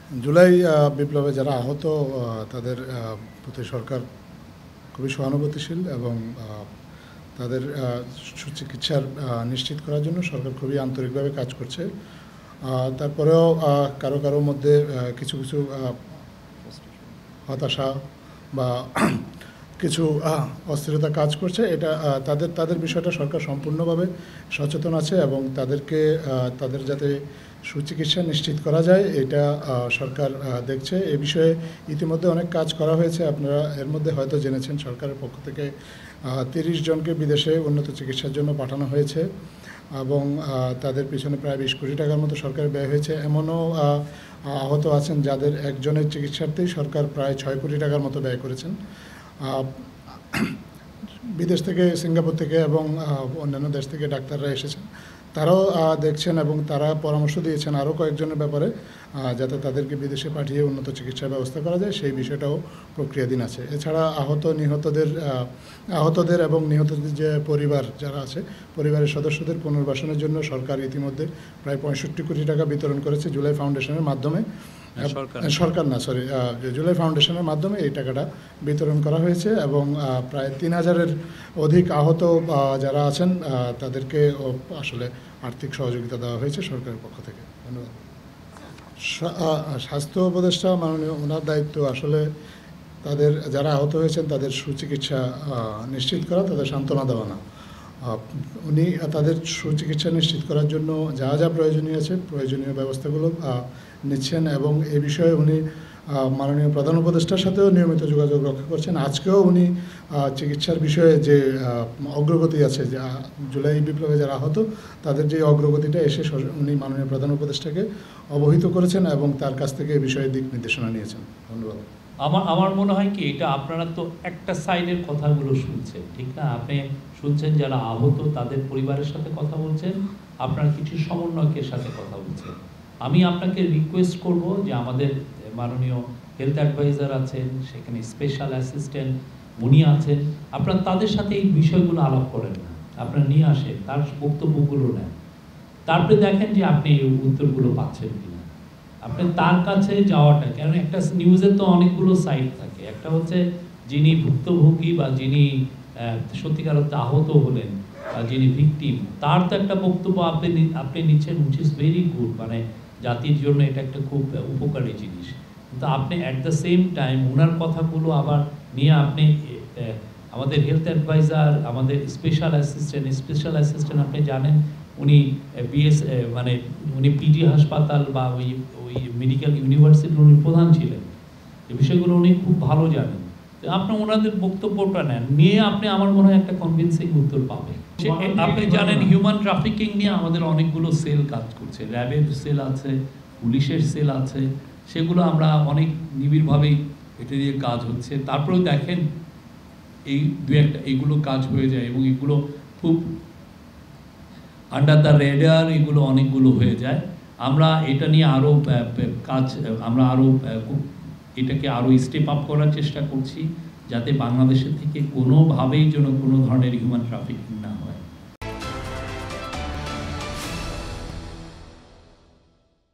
জুলাই বিপ্লবে যারা আহত তাদের প্রতি সরকার খুবই সহানুভূতিশীল এবং তাদের সুচিকিৎসার নিশ্চিত করার জন্য সরকার খুবই আন্তরিকভাবে কাজ করছে। তারপরেও কারো কারো মধ্যে কিছু কিছু হতাশা বা কিছু অস্থিরতা কাজ করছে। এটা তাদের বিষয়টা সরকার সম্পূর্ণভাবে সচেতন আছে এবং তাদের যাতে সুচিকিৎসা নিশ্চিত করা যায় এটা সরকার দেখছে। এ বিষয়ে ইতিমধ্যে অনেক কাজ করা হয়েছে। আপনারা এর মধ্যে হয়তো জেনেছেন সরকারের পক্ষ থেকে 30 জনকে বিদেশে উন্নত চিকিৎসার জন্য পাঠানো হয়েছে এবং তাদের পিছনে প্রায় 20 কোটি টাকার মতো সরকারের ব্যয় হয়েছে। এমনও আহত আছেন যাদের একজনের চিকিৎসার্থেই সরকার প্রায় 6 কোটি টাকার মতো ব্যয় করেছেন। বিদেশ থেকে, সিঙ্গাপুর থেকে এবং অন্যান্য দেশ থেকে ডাক্তাররা এসেছেন, তারাও দেখছেন এবং তারা পরামর্শ দিয়েছেন আরও কয়েকজনের ব্যাপারে যাতে তাদেরকে বিদেশে পাঠিয়ে উন্নত চিকিৎসার ব্যবস্থা করা যায়, সেই বিষয়টাও প্রক্রিয়াধীন আছে। এছাড়া আহতদের এবং নিহতদের যে পরিবার যারা আছে, পরিবারের সদস্যদের পুনর্বাসনের জন্য সরকার ইতিমধ্যে প্রায় 65 কোটি টাকা বিতরণ করেছে জুলাই ফাউন্ডেশনের মাধ্যমে। জুলাই ফাউন্ডেশনের মাধ্যমে এই টাকাটা বিতরণ করা হয়েছে এবং প্রায় 3000-এর অধিক আহত যারা আছেন তাদেরকে আসলে আর্থিক সহযোগিতা দেওয়া হয়েছে সরকারের পক্ষ থেকে। ধন্যবাদ। স্বাস্থ্য উপদেষ্টা মাননীয়, ওনার দায়িত্ব আসলে তাদের যারা আহত হয়েছেন তাদের সুচিকিৎসা নিশ্চিত করা, তাদের সান্ত্বনা দেওয়া না। উনি তাদের সুচিকিৎসা নিশ্চিত করার জন্য যা যা প্রয়োজনীয় ব্যবস্থাগুলো নিচ্ছেন এবং এ বিষয়ে উনি মাননীয় প্রধান উপদেষ্টার সাথেও নিয়মিত যোগাযোগ রক্ষা করছেন। আজকেও উনি চিকিৎসার বিষয়ে যে অগ্রগতি আছে, যা জুলাই বিপ্লবে যারা আহত তাদের যে অগ্রগতিটা এসে উনি মাননীয় প্রধান উপদেষ্টাকে অবহিত করেছেন এবং তার কাছ থেকে এ বিষয়ে দিক নির্দেশনা নিয়েছেন। ধন্যবাদ। আমার মনে হয় কি, এটা আপনারা তো একটা সাইডের কথাগুলো শুনছেন, ঠিক না? আপনি শুনছেন যারা আহত তাদের পরিবারের সাথে কথা বলছেন, আপনার কিছু সমন্বয়কের সাথে কথা বলছেন। আমি আপনাকে রিকোয়েস্ট করব যে আমাদের মাননীয় হেলথ অ্যাডভাইজার আছেন, সেখানে স্পেশাল অ্যাসিস্ট্যান্ট উনি আছেন, আপনারা তাদের সাথে এই বিষয়গুলো আলাপ করেন না, আপনারা নিয়ে আসেন, তার বক্তব্যগুলো নেন, তারপরে দেখেন যে আপনি এই উত্তরগুলো পাচ্ছেন কিনা। আপনি তার কাছে যাওয়াটা, কারণ একটা নিউজের তো অনেকগুলো সাইড থাকে। একটা হচ্ছে যিনি ভুক্তভোগী বা যিনি সত্যিকার অর্থে আহত হলেন বা যিনি ভিকটিম, তার তো একটা বক্তব্য আপনি নিচ্ছেন, উইচ ইজ ভেরি গুড, মানে জাতির জন্য এটা একটা খুব উপকারী জিনিস। কিন্তু আপনি অ্যাট দ্য সেম টাইম ওনার কথাগুলো আবার নিয়ে আপনি আমাদের হেলথ অ্যাডভাইজার, আমাদের স্পেশাল অ্যাসিস্ট্যান্ট আপনি জানেন উনি মানে উনি পিজি হাসপাতাল বা ওই মেডিকেল ইউনিভার্সিটির উনি প্রধান ছিলেন, এই বিষয়গুলো উনি খুব ভালো জানেন। তো আপনি ওনাদের বক্তব্যটা নেন, নিয়ে আপনি আমার মনে হয় একটা কনভিন্সিং উত্তর পাবেন। আপনি জানেন হিউম্যান ট্রাফিকিং নিয়ে আমাদের অনেকগুলো সেল কাজ করছে, র্যাবের সেল আছে, পুলিশের সেল আছে, সেগুলো আমরা অনেক নিবিড়ভাবেই এটা দিয়ে কাজ হচ্ছে। তারপরেও দেখেন এই এইগুলো কাজ হয়ে যায় এবং এগুলো খুব আন্ডার দ্য রেডার, এগুলো অনেকগুলো হয়ে যায়। আমরা এটা নিয়ে আরও আমরা এটাকে আরও স্টেপ আপ করার চেষ্টা করছি যাতে বাংলাদেশের থেকে কোনোভাবেই যেন কোনো ধরনের হিউম্যান ট্রাফিকিং না হয়।